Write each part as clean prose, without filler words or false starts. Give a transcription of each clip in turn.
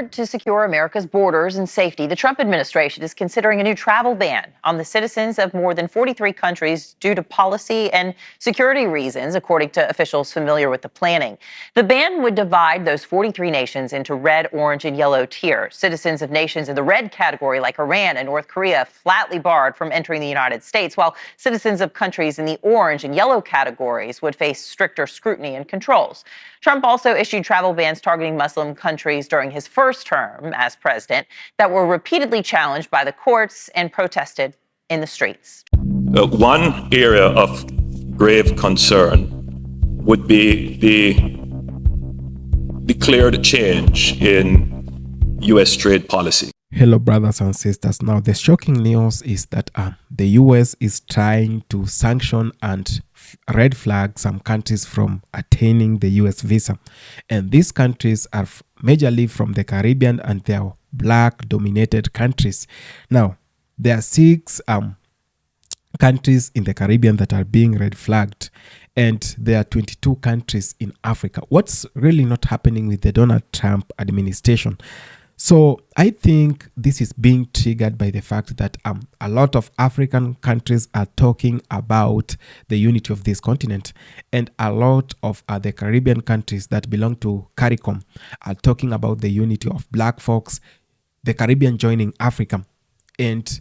effort to secure America's borders and safety, the Trump administration is considering a new travel ban on the citizens of more than 43 countries due to policy and security reasons, according to officials familiar with the planning. The ban would divide those 43 nations into red, orange, and yellow tiers. Citizens of nations in the red category, like Iran and North Korea, flatly barred from entering the United States, while citizens of countries in the orange and yellow categories would face stricter scrutiny and controls. Trump also issued travel bans targeting Muslim countries during his first term as president that were repeatedly challenged by the courts and protested in the streets. One area of grave concern would be the declared change in U.S. trade policy. Hello, brothers and sisters. Now, the shocking news is that the U.S. is trying to sanction and red flag some countries from attaining the U.S. visa. And these countries are majorly from the Caribbean, and they are black-dominated countries. Now, there are 6 countries in the Caribbean that are being red flagged, and there are 22 countries in Africa. What's really not happening with the Donald Trump administration? So I think this is being triggered by the fact that a lot of African countries are talking about the unity of this continent, and a lot of the Caribbean countries that belong to CARICOM are talking about the unity of black folks, the Caribbean joining Africa. And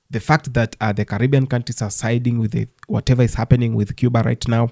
the fact that the Caribbean countries are siding with whatever is happening with Cuba right now,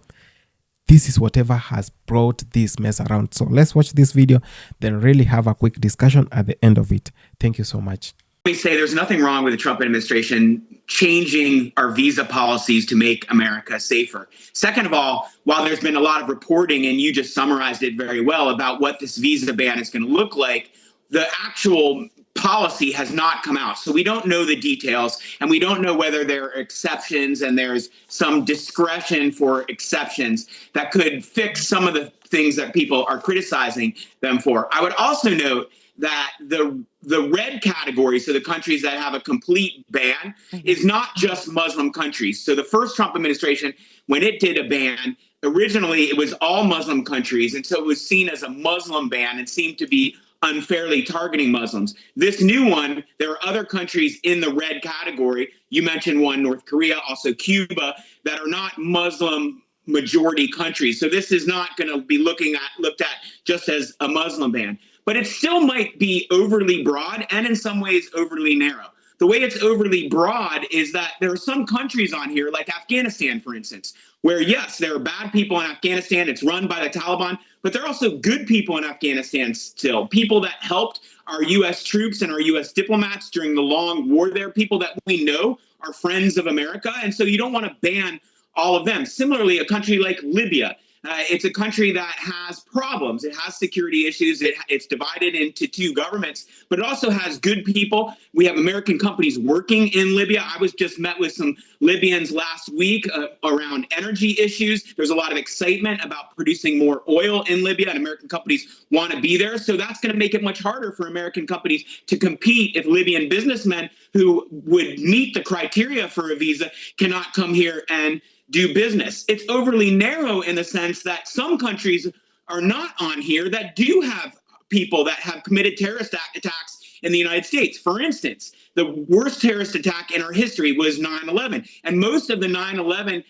this is whatever has brought this mess around. So let's watch this video, then really have a quick discussion at the end of it. Thank you so much. Let me say there's nothing wrong with the Trump administration changing our visa policies to make America safer. Second of all, while there's been a lot of reporting, and you just summarized it very well, about what this visa ban is going to look like, the actual policy has not come out. So we don't know the details, and we don't know whether there are exceptions, and there's some discretion for exceptions that could fix some of the things that people are criticizing them for. I would also note that the red category, so the countries that have a complete ban, is not just Muslim countries. So the first Trump administration, when it did a ban, originally it was all Muslim countries, and so it was seen as a Muslim ban and seemed to be unfairly targeting Muslims. This new one, there are other countries in the red category. You mentioned one, North Korea, also Cuba, that are not Muslim majority countries. So this is not going to be looked at just as a Muslim ban. But it still might be overly broad and in some ways overly narrow. The way it's overly broad is that there are some countries on here, like Afghanistan, for instance, where, yes, there are bad people in Afghanistan. It's run by the Taliban, but there are also good people in Afghanistan still, people that helped our U.S. troops and our U.S. diplomats during the long war there, people that we know are friends of America. And so you don't want to ban all of them. Similarly, a country like Libya, it's a country that has problems. It has security issues. It's divided into 2 governments, but it also has good people. We have American companies working in Libya. I was just met with some Libyans last week around energy issues. There's a lot of excitement about producing more oil in Libya, and American companies want to be there. So that's going to make it much harder for American companies to compete if Libyan businessmen who would meet the criteria for a visa cannot come here and do business. It's overly narrow in the sense that some countries are not on here that do have people that have committed terrorist attacks in the United States. For instance, the worst terrorist attack in our history was 9/11. And most of the 9/11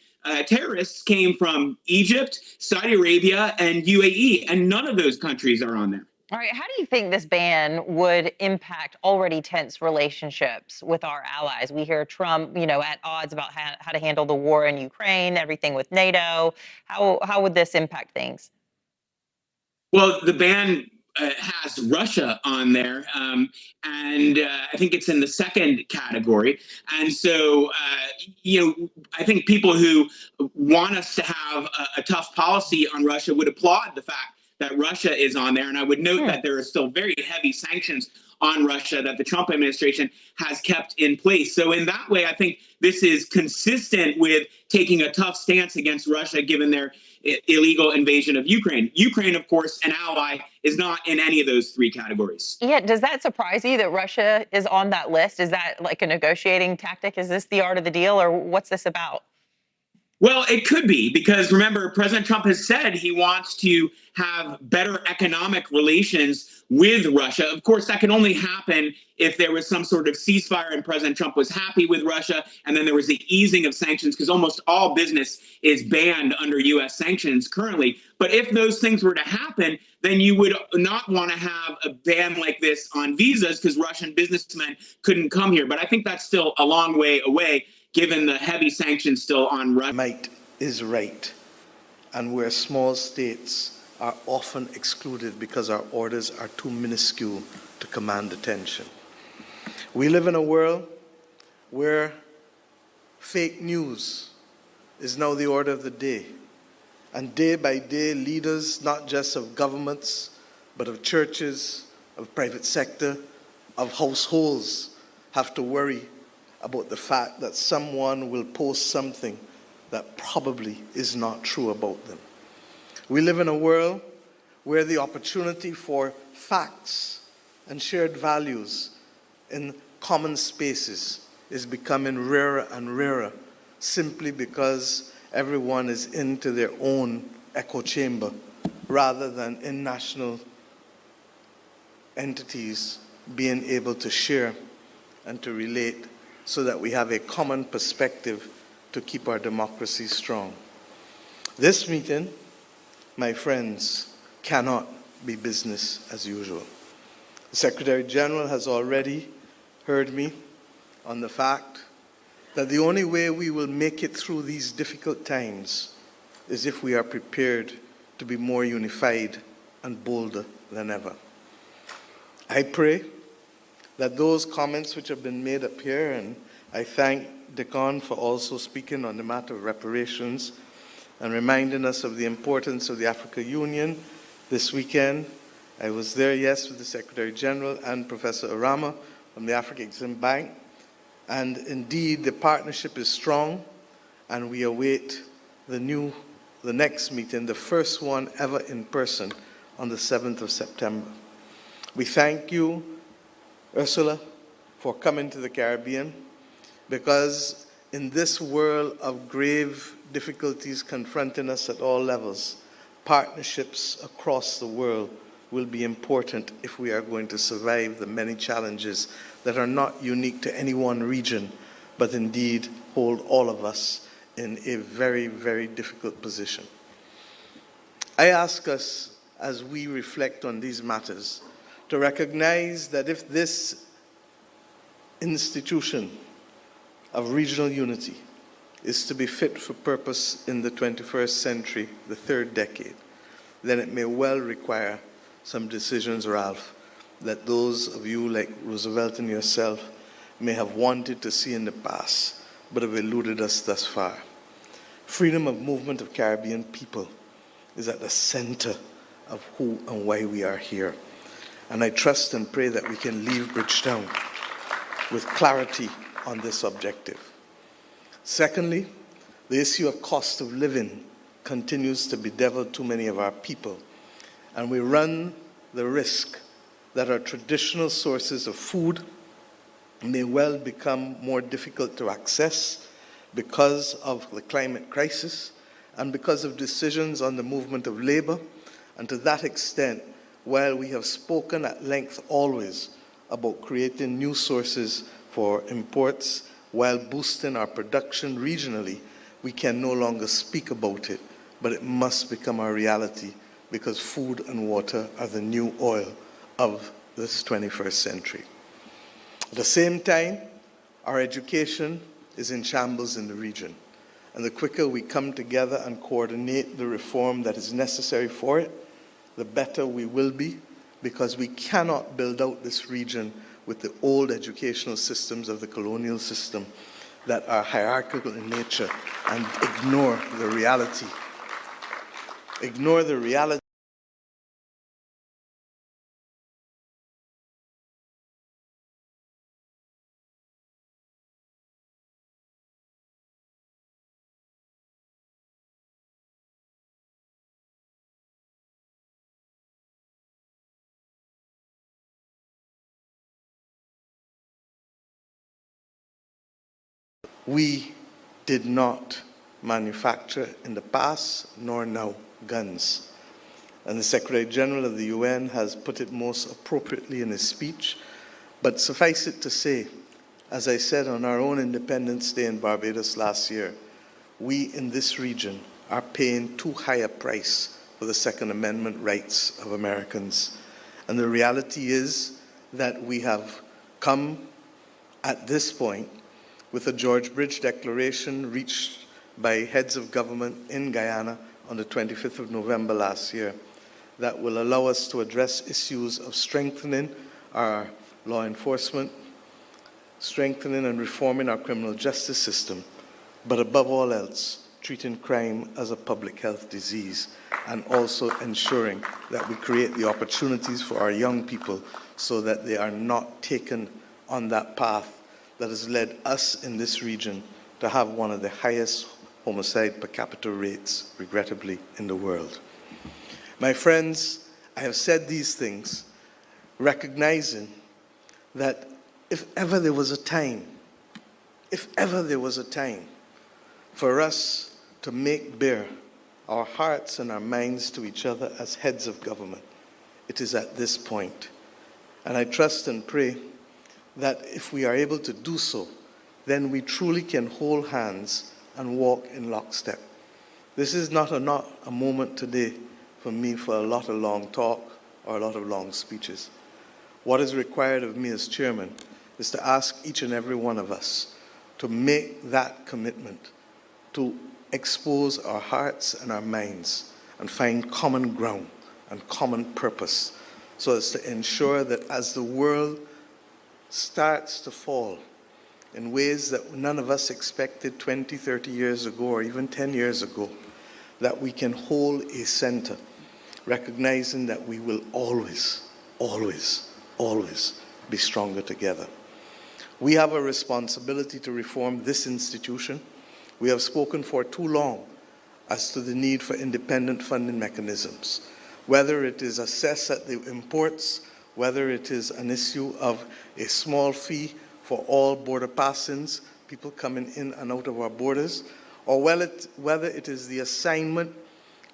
terrorists came from Egypt, Saudi Arabia, and UAE. And none of those countries are on there. All right, how do you think this ban would impact already tense relationships with our allies? We hear Trump, at odds about how to handle the war in Ukraine, everything with NATO. How would this impact things? Well, the ban has Russia on there, and I think it's in the second category. And so, I think people who want us to have a tough policy on Russia would applaud the fact that Russia is on there. And I would note that there are still very heavy sanctions on Russia that the Trump administration has kept in place. So in that way, I think this is consistent with taking a tough stance against Russia, given their illegal invasion of Ukraine. Ukraine, of course, an ally, is not in any of those 3 categories. Yeah, does that surprise you that Russia is on that list? Is that like a negotiating tactic? Is this the art of the deal, or what's this about? Well, it could be, because remember, President Trump has said he wants to have better economic relations with Russia. Of course, that can only happen if there was some sort of ceasefire and President Trump was happy with Russia, and then there was the easing of sanctions, because almost all business is banned under US sanctions currently. But if those things were to happen, then you would not want to have a ban like this on visas, because Russian businessmen couldn't come here. But I think that's still a long way away, given the heavy sanctions still on Russia. Might is right, and where small states are often excluded because our orders are too minuscule to command attention. We live in a world where fake news is now the order of the day, and day by day, leaders, not just of governments, but of churches, of private sector, of households, have to worry about the fact that someone will post something that probably is not true about them. We live in a world where the opportunity for facts and shared values in common spaces is becoming rarer and rarer, simply because everyone is into their own echo chamber rather than in national entities being able to share and to relate, so that we have a common perspective to keep our democracy strong. This meeting, my friends, cannot be business as usual. The Secretary General has already heard me on the fact that the only way we will make it through these difficult times is if we are prepared to be more unified and bolder than ever. I pray that those comments which have been made up here, and I thank Decon for also speaking on the matter of reparations and reminding us of the importance of the Africa Union this weekend. I was there, yes, with the Secretary General and Professor Arama from the African Exim Bank, and indeed the partnership is strong, and we await the next meeting, the first one ever in person, on the 7th of September. We thank you, Ursula, for coming to the Caribbean, because in this world of grave difficulties confronting us at all levels, partnerships across the world will be important if we are going to survive the many challenges that are not unique to any one region, but indeed hold all of us in a very, very difficult position. I ask us, as we reflect on these matters, to recognize that if this institution of regional unity is to be fit for purpose in the 21st century, the third decade, then it may well require some decisions, Ralph, that those of you like Roosevelt and yourself may have wanted to see in the past, but have eluded us thus far. Freedom of movement of Caribbean people is at the center of who and why we are here. And I trust and pray that we can leave Bridgetown with clarity on this objective. Secondly, the issue of cost of living continues to bedevil too many of our people, and we run the risk that our traditional sources of food may well become more difficult to access because of the climate crisis and because of decisions on the movement of labor. And to that extent, while we have spoken at length always about creating new sources for imports while boosting our production regionally, we can no longer speak about it, but it must become our reality, because food and water are the new oil of this 21st century. At the same time, our education is in shambles in the region, and the quicker we come together and coordinate the reform that is necessary for it, the better we will be, because we cannot build out this region with the old educational systems of the colonial system that are hierarchical in nature and ignore the reality. Ignore the reality. We did not manufacture in the past nor now guns. And the Secretary General of the UN has put it most appropriately in his speech. But suffice it to say, as I said on our own Independence Day in Barbados last year, we in this region are paying too high a price for the Second Amendment rights of Americans. And the reality is that we have come at this point with a George Bridge Declaration reached by heads of government in Guyana on the 25th of November last year that will allow us to address issues of strengthening our law enforcement, strengthening and reforming our criminal justice system, but above all else, treating crime as a public health disease, and also ensuring that we create the opportunities for our young people so that they are not taken on that path that has led us in this region to have one of the highest homicide per capita rates, regrettably, in the world. My friends, I have said these things recognizing that if ever there was a time for us to make bare our hearts and our minds to each other as heads of government, it is at this point. And I trust and pray that if we are able to do so, then we truly can hold hands and walk in lockstep. This is not a moment today for me for a lot of long talk or a lot of long speeches. What is required of me as chairman is to ask each and every one of us to make that commitment, to expose our hearts and our minds and find common ground and common purpose so as to ensure that as the world starts to fall in ways that none of us expected 20, 30 years ago or even 10 years ago, that we can hold a center, recognizing that we will always, always, always be stronger together. We have a responsibility to reform this institution. We have spoken for too long as to the need for independent funding mechanisms, whether it is assessed at the imports, whether it is an issue of a small fee for all border passings, people coming in and out of our borders, or whether it is the assignment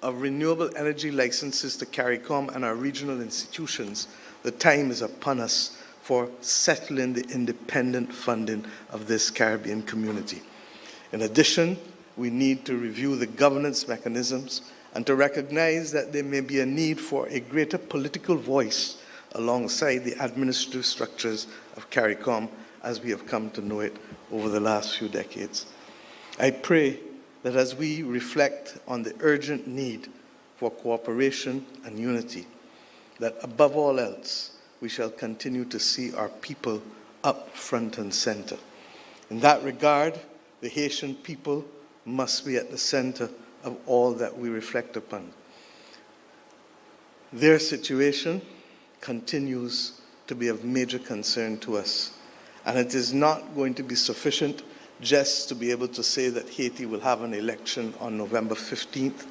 of renewable energy licenses to CARICOM and our regional institutions. The time is upon us for settling the independent funding of this Caribbean community. In addition, we need to review the governance mechanisms and to recognize that there may be a need for a greater political voice alongside the administrative structures of CARICOM as we have come to know it over the last few decades. I pray that as we reflect on the urgent need for cooperation and unity, that above all else, we shall continue to see our people up front and center. In that regard, the Haitian people must be at the center of all that we reflect upon. Their situation continues to be of major concern to us, and it is not going to be sufficient just to be able to say that Haiti will have an election on November 15th.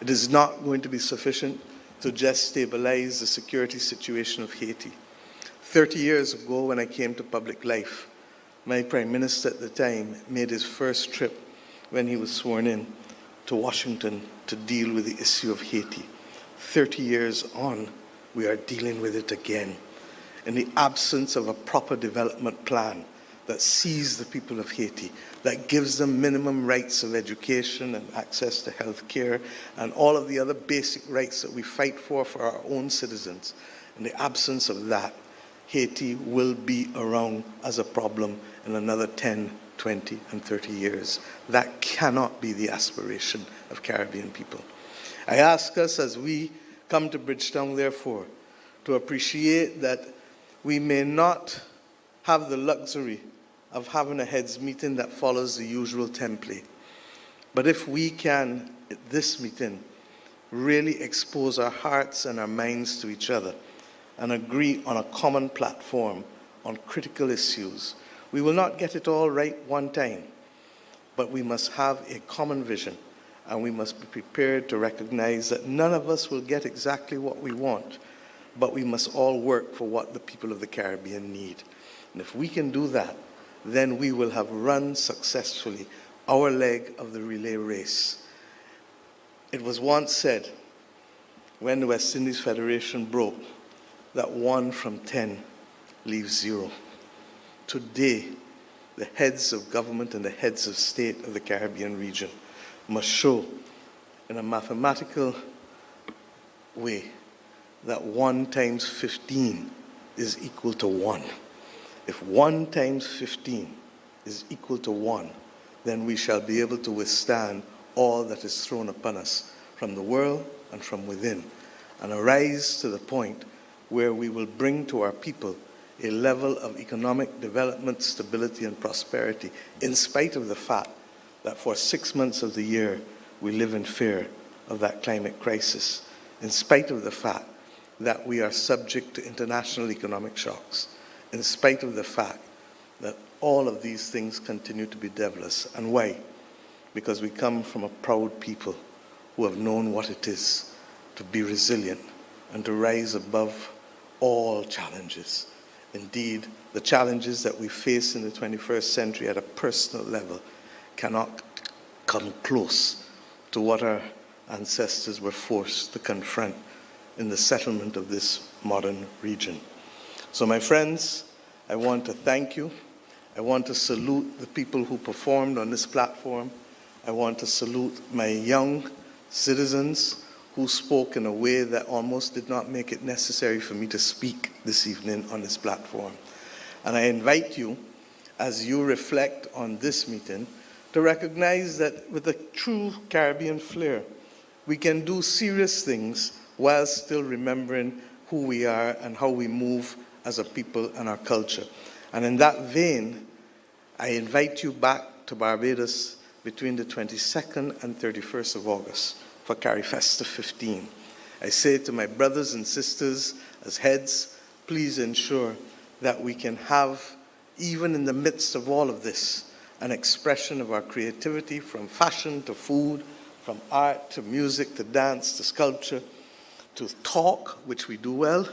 It is not going to be sufficient to just stabilize the security situation of Haiti. 30 years ago, when I came to public life, my Prime Minister at the time made his first trip when he was sworn in to Washington to deal with the issue of Haiti. 30 years on, we are dealing with it again. In the absence of a proper development plan that sees the people of Haiti, that gives them minimum rights of education and access to health care and all of the other basic rights that we fight for our own citizens. In the absence of that, Haiti will be around as a problem in another 10, 20, and 30 years. That cannot be the aspiration of Caribbean people. I ask us as we come to Bridgetown, therefore, to appreciate that we may not have the luxury of having a heads meeting that follows the usual template. But if we can, at this meeting, really expose our hearts and our minds to each other and agree on a common platform on critical issues, we will not get it all right one time, but we must have a common vision, and we must be prepared to recognize that none of us will get exactly what we want, but we must all work for what the people of the Caribbean need. And if we can do that, then we will have run successfully our leg of the relay race. It was once said, when the West Indies Federation broke, that 1 from 10 leaves 0. Today, the heads of government and the heads of state of the Caribbean region must show in a mathematical way that 1 times 15 is equal to 1. If 1 times 15 is equal to 1, then we shall be able to withstand all that is thrown upon us from the world and from within, and arise to the point where we will bring to our people a level of economic development, stability, and prosperity, in spite of the fact that for 6 months of the year we live in fear of that climate crisis, in spite of the fact that we are subject to international economic shocks, in spite of the fact that all of these things continue to be devilish. And why? Because we come from a proud people who have known what it is to be resilient and to rise above all challenges. Indeed, the challenges that we face in the 21st century at a personal level cannot come close to what our ancestors were forced to confront in the settlement of this modern region. So my friends, I want to thank you. I want to salute the people who performed on this platform. I want to salute my young citizens who spoke in a way that almost did not make it necessary for me to speak this evening on this platform. And I invite you, as you reflect on this meeting, to recognize that with a true Caribbean flair, we can do serious things while still remembering who we are and how we move as a people and our culture. And in that vein, I invite you back to Barbados between the 22nd and 31st of August for CariFesta 15. I say to my brothers and sisters as heads, please ensure that we can have, even in the midst of all of this, an expression of our creativity, from fashion to food, from art to music to dance to sculpture to talk, which we do well.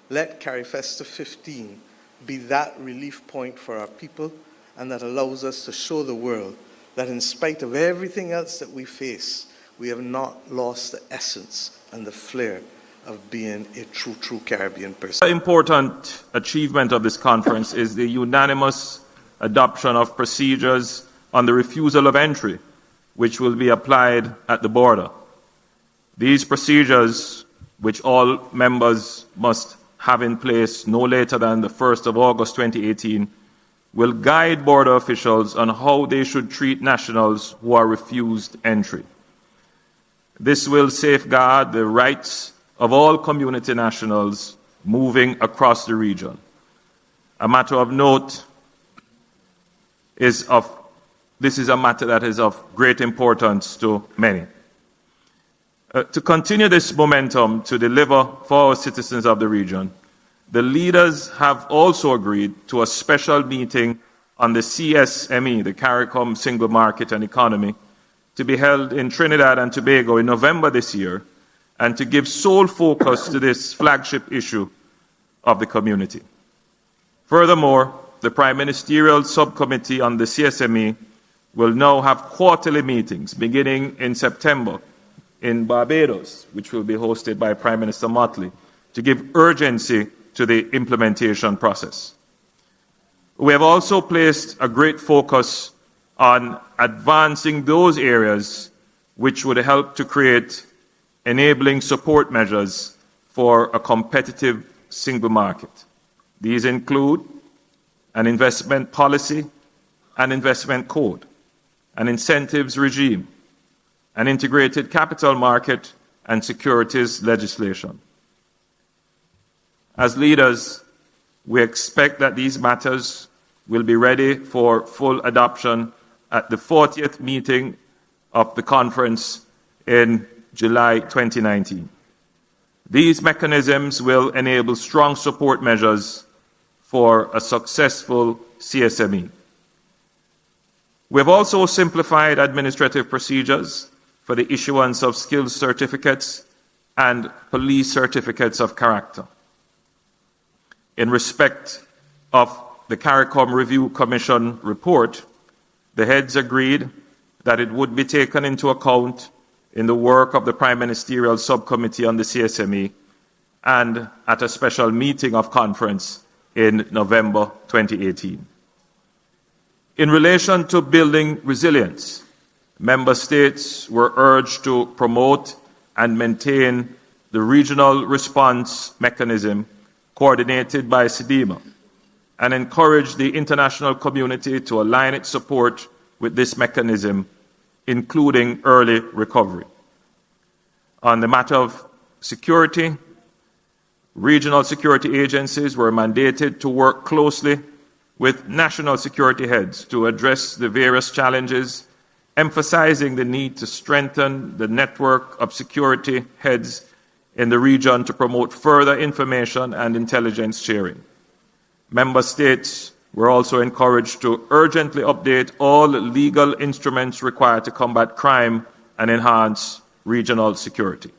Let CariFesta 15 be that relief point for our people, and that allows us to show the world that in spite of everything else that we face, we have not lost the essence and the flair of being a true Caribbean person. An important achievement of this conference is the unanimous adoption of procedures on the refusal of entry, which will be applied at the border. These procedures, which all members must have in place no later than the 1st of August 2018, will guide border officials on how they should treat nationals who are refused entry. This will safeguard the rights of all community nationals moving across the region. A matter of note this is a matter that is of great importance to many. To continue this momentum to deliver for our citizens of the region, the leaders have also agreed to a special meeting on the CSME, the CARICOM Single Market and Economy, to be held in Trinidad and Tobago in November this year, and to give sole focus to this flagship issue of the community. Furthermore, the Prime Ministerial Subcommittee on the CSME will now have quarterly meetings beginning in September in Barbados, which will be hosted by Prime Minister Motley, to give urgency to the implementation process. We have also placed a great focus on advancing those areas which would help to create enabling support measures for a competitive single market. These include an investment policy, an investment code, an incentives regime, an integrated capital market, and securities legislation. As leaders, we expect that these matters will be ready for full adoption at the 40th meeting of the conference in July 2019. These mechanisms will enable strong support measures for a successful CSME. We have also simplified administrative procedures for the issuance of skills certificates and police certificates of character. In respect of the CARICOM Review Commission report, the heads agreed that it would be taken into account in the work of the Prime Ministerial Subcommittee on the CSME and at a special meeting of conference in November 2018. In relation to building resilience, member states were urged to promote and maintain the regional response mechanism coordinated by SEDEMA and encourage the international community to align its support with this mechanism, including early recovery. On the matter of security, regional security agencies were mandated to work closely with national security heads to address the various challenges, emphasizing the need to strengthen the network of security heads in the region to promote further information and intelligence sharing. Member states were also encouraged to urgently update all legal instruments required to combat crime and enhance regional security.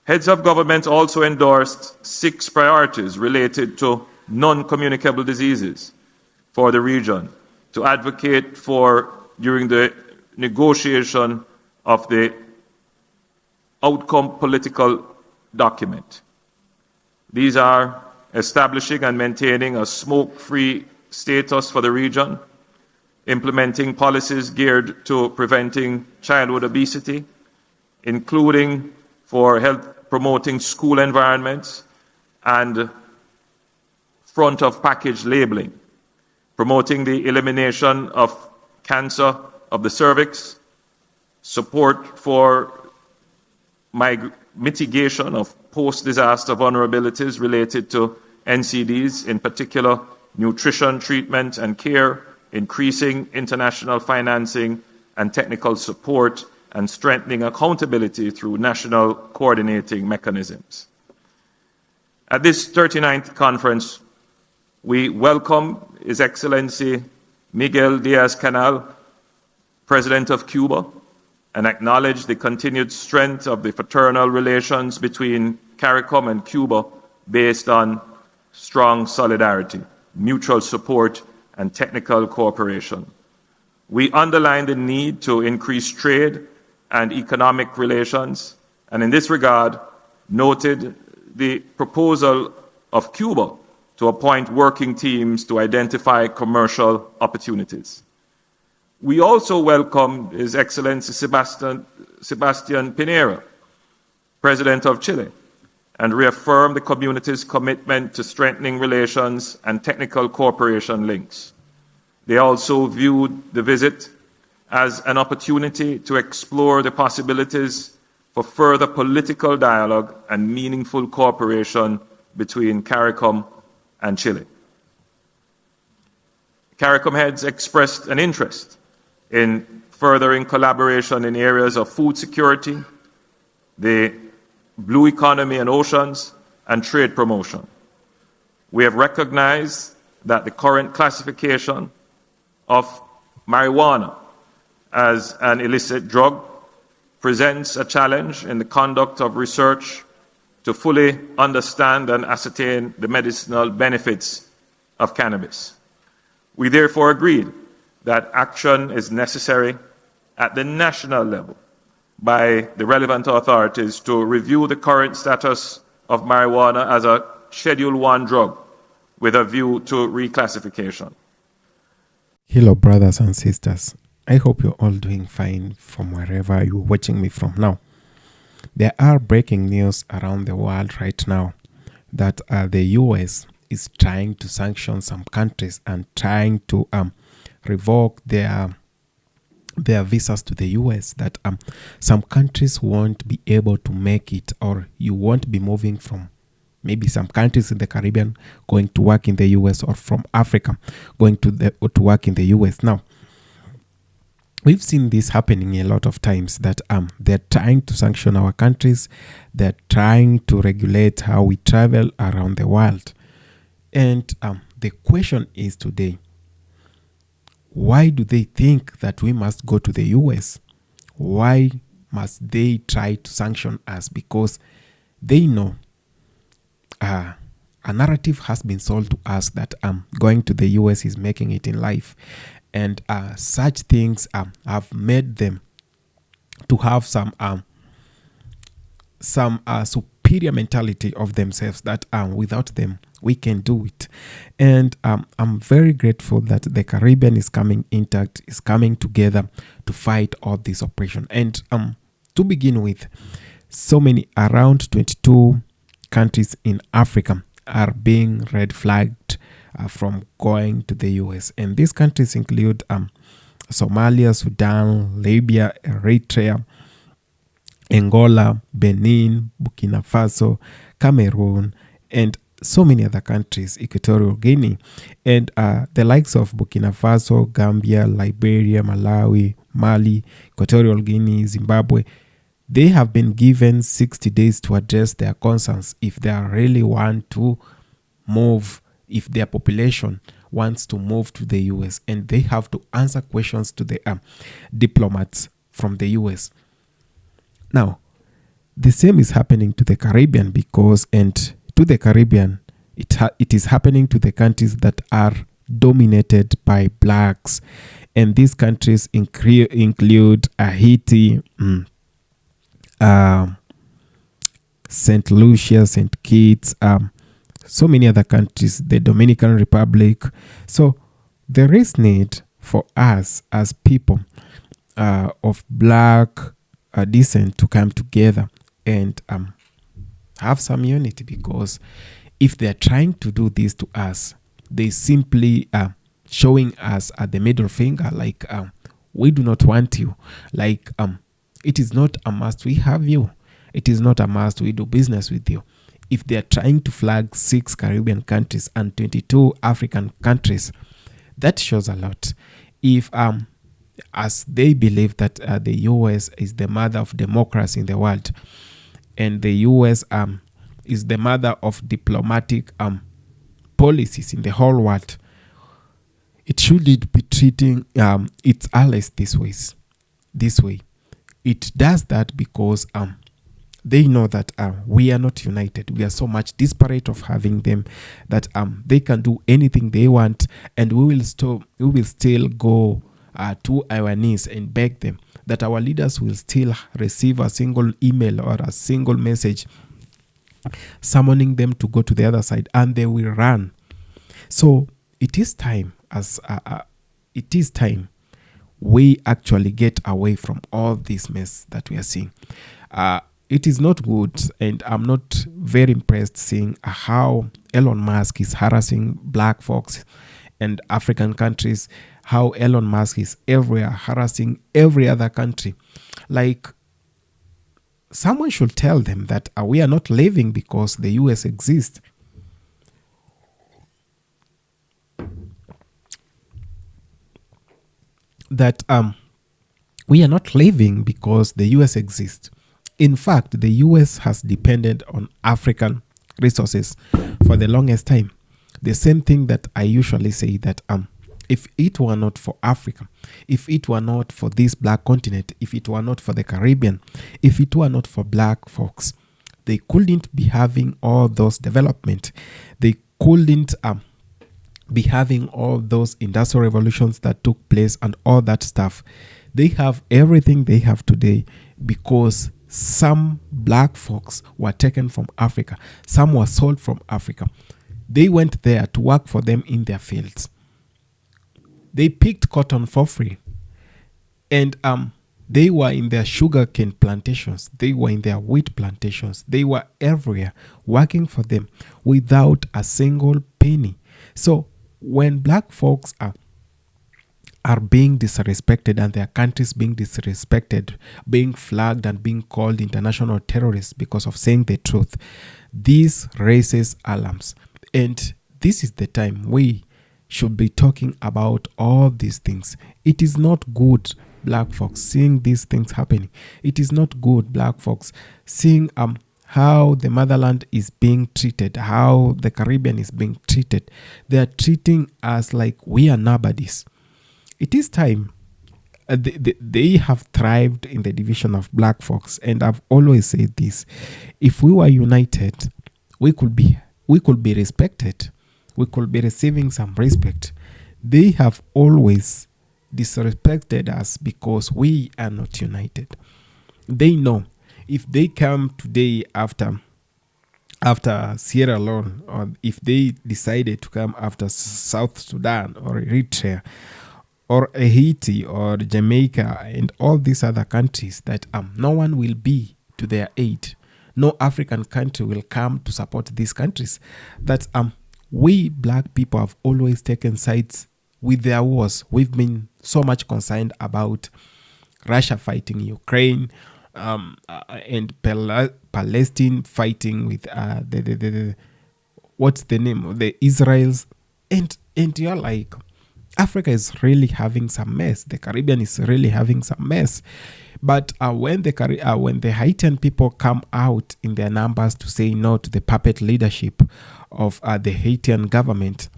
Heads of government also endorsed 6 priorities related to non-communicable diseases for the region to advocate for during the negotiation of the outcome political document. These are establishing and maintaining a smoke-free status for the region, implementing policies geared to preventing childhood obesity, including for health promoting school environments and front of package labeling, promoting the elimination of cancer of the cervix, support for mitigation of post-disaster vulnerabilities related to NCDs, in particular nutrition, treatment and care, increasing international financing and technical support, and strengthening accountability through national coordinating mechanisms. At this 39th conference, we welcome His Excellency Miguel Diaz-Canel, President of Cuba, and acknowledge the continued strength of the fraternal relations between CARICOM and Cuba based on strong solidarity, mutual support, and technical cooperation. We underline the need to increase trade and economic relations, and in this regard, noted the proposal of Cuba to appoint working teams to identify commercial opportunities. We also welcome His Excellency Sebastian Pinera, President of Chile, and reaffirm the community's commitment to strengthening relations and technical cooperation links. They also viewed the visit as an opportunity to explore the possibilities for further political dialogue and meaningful cooperation between CARICOM and Chile. CARICOM heads expressed an interest in furthering collaboration in areas of food security, the blue economy and oceans, and trade promotion. We have recognized that the current classification of marijuana as an illicit drug presents a challenge in the conduct of research to fully understand and ascertain the medicinal benefits of cannabis. We therefore agreed that action is necessary at the national level by the relevant authorities to review the current status of marijuana as a Schedule I drug with a view to reclassification. Hello, brothers and sisters. I hope you're all doing fine from wherever you're watching me from now. There are breaking news around the world right now that the US is trying to sanction some countries and trying to revoke their visas to the US, that some countries won't be able to make it, or you won't be moving from maybe some countries in the Caribbean going to work in the US, or from Africa going to work in the US. Now, we've seen this happening a lot of times, that they're trying to sanction our countries, they're trying to regulate how we travel around the world. And the question is today, why do they think that we must go to the US? Why must they try to sanction us? Because they know a narrative has been sold to us that going to the US is making it in life. And such things have made them to have some superior mentality of themselves that without them we can do it. And I'm very grateful that the Caribbean is coming intact, is coming together to fight all this oppression. And to begin with, so many, around 22 countries in Africa are being red flagged from going to the US. And these countries include Somalia, Sudan, Libya, Eritrea, Angola, Benin, Burkina Faso, Cameroon, and so many other countries, Equatorial Guinea, and the likes of Burkina Faso, Gambia, Liberia, Malawi, Mali, Equatorial Guinea, Zimbabwe. They have been given 60 days to address their concerns if they really want to move, if their population wants to move to the US, and they have to answer questions to the diplomats from the US. Now, the same is happening to the Caribbean and to the Caribbean, it is happening to the countries that are dominated by blacks. And these countries include Haiti, St. Lucia, St. Kitts, so many other countries, the Dominican Republic. So there is need for us as people of black descent to come together and have some unity, because if they're trying to do this to us, they simply showing us at the middle finger, like we do not want you, like it is not a must we have you, it is not a must we do business with you. If they are trying to flag 6 Caribbean countries and 22 African countries, that shows a lot. If as they believe that the US is the mother of democracy in the world, and the US is the mother of diplomatic policies in the whole world, it shouldn't be treating its allies this way. It does that because they know that we are not united. We are so much disparate of having them that they can do anything they want, and we will still go to our knees and beg them, that our leaders will still receive a single email or a single message summoning them to go to the other side, and they will run. So it is time, we actually get away from all this mess that we are seeing. It is not good, and I'm not very impressed seeing how Elon Musk is harassing black folks and African countries, how Elon Musk is everywhere harassing every other country. Like, someone should tell them that we are not living because the US exists. That we are not living because the US exists. In fact, the US has depended on African resources for the longest time. The same thing that I usually say, that if it were not for Africa, if it were not for this black continent, if it were not for the Caribbean, if it were not for black folks, they couldn't be having all those development. They couldn't be having all those industrial revolutions that took place and all that stuff. They have everything they have today because some black folks were taken from Africa. Some were sold from Africa. They went there to work for them in their fields. They picked cotton for free. And they were in their sugarcane plantations. They were in their wheat plantations. They were everywhere working for them without a single penny. So when black folks are being disrespected and their countries being disrespected, being flagged and being called international terrorists because of saying the truth, this raises alarms. And this is the time we should be talking about all these things. It is not good, black folks, seeing these things happening. It is not good, black folks, seeing how the motherland is being treated, how the Caribbean is being treated. They are treating us like we are nobodies. It is time. They have thrived in the division of black folks, and I've always said this: if we were united, we could be respected. We could be receiving some respect. They have always disrespected us because we are not united. They know if they come today after Sierra Leone, or if they decided to come after South Sudan or Eritrea or Haiti or Jamaica and all these other countries, that no one will be to their aid. No African country will come to support these countries. That we black people have always taken sides with their wars. We've been so much concerned about Russia fighting Ukraine, and Palestine fighting with the what's the name, the Israels, and you're like, Africa is really having some mess. The Caribbean is really having some mess. But when the Haitian people come out in their numbers to say no to the puppet leadership of the Haitian government,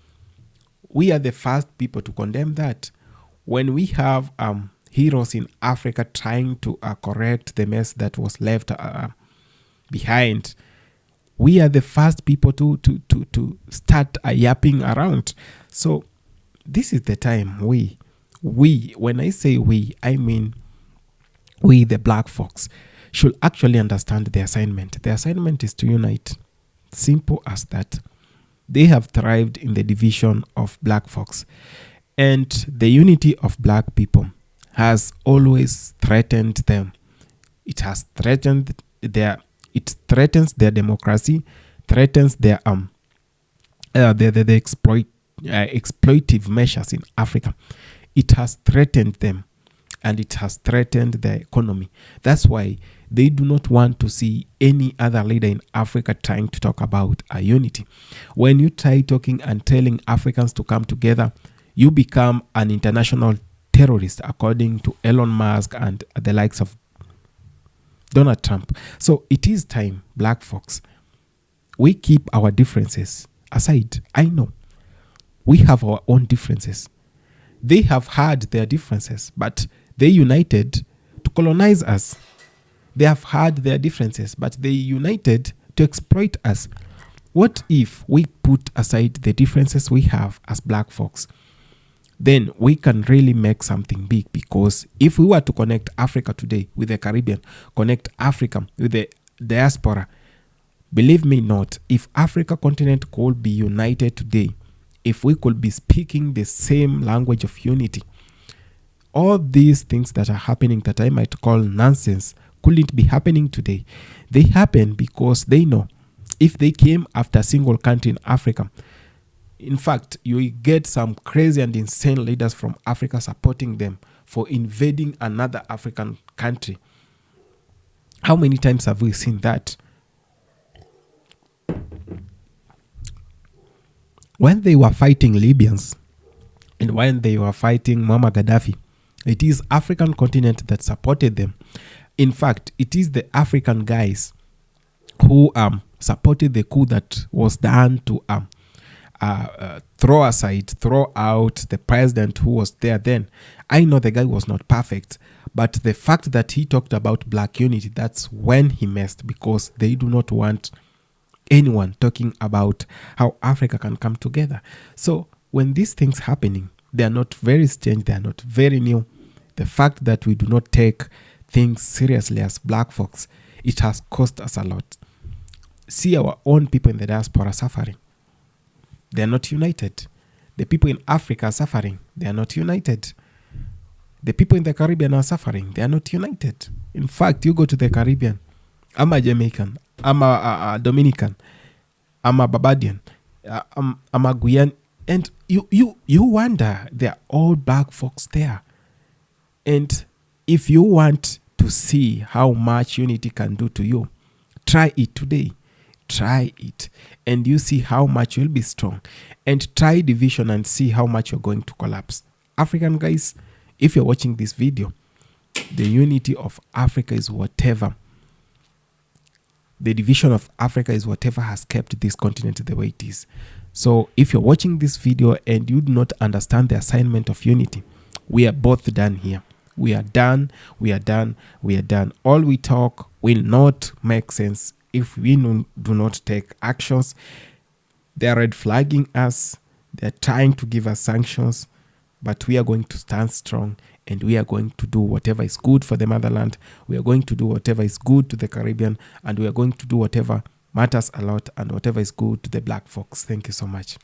we are the first people to condemn that. When we have heroes in Africa trying to correct the mess that was left behind, we are the first people to start yapping around. So this is the time we, when I say we, I mean we, the black folks, should actually understand the assignment. The assignment is to unite. Simple as that. They have thrived in the division of black folks. And the unity of black people has always threatened them. It has threatened it threatens their democracy, threatens their exploitive measures in Africa. It has threatened them, and it has threatened the economy. That's why they do not want to see any other leader in Africa trying to talk about a unity. When you try talking and telling Africans to come together, you become an international terrorist, according to Elon Musk and the likes of Donald Trump. So it is time, black folks, we keep our differences aside. I know we have our own differences. They have had their differences, but they united to colonize us. They have had their differences, but they united to exploit us. What if we put aside the differences we have as black folks? Then we can really make something big, because if we were to connect Africa today with the Caribbean, connect Africa with the diaspora, believe me not, if Africa continent could be united today, if we could be speaking the same language of unity, all these things that are happening that I might call nonsense couldn't be happening today. They happen because they know if they came after a single country in Africa, in fact, you get some crazy and insane leaders from Africa supporting them for invading another African country. How many times have we seen that? When they were fighting Libyans and when they were fighting Muammar Gaddafi, it is African continent that supported them. In fact, it is the African guys who supported the coup that was done to throw out the president who was there then. I know the guy was not perfect, but the fact that he talked about black unity, that's when he messed, because they do not want anyone talking about how Africa can come together. So when these things happening, they are not very strange, they are not very new. The fact that we do not take things seriously as black folks, it has cost us a lot. See our own people in the diaspora suffering. They are not united. The people in Africa are suffering. They are not united. The people in the Caribbean are suffering. They are not united. In fact, you go to the Caribbean, I'm a Jamaican, I'm a Dominican, I'm a Barbadian, I'm a Guyan, and you wonder, they're all black folks there. And if you want to see how much unity can do to you, try it today. Try it, and you see how much you'll be strong. And try division and see how much you're going to collapse. African guys, if you're watching this video, the unity of Africa is whatever. The division of Africa is whatever has kept this continent the way it is. So if you're watching this video and you do not understand the assignment of unity, we are both done here. We are done. We are done. We are done. All we talk will not make sense if we do not take actions. They are red flagging us. They're trying to give us sanctions. but we are going to stand strong, and we are going to do whatever is good for the motherland. We are going to do whatever is good to the Caribbean, and we are going to do whatever matters a lot and whatever is good to the black folks. Thank you so much.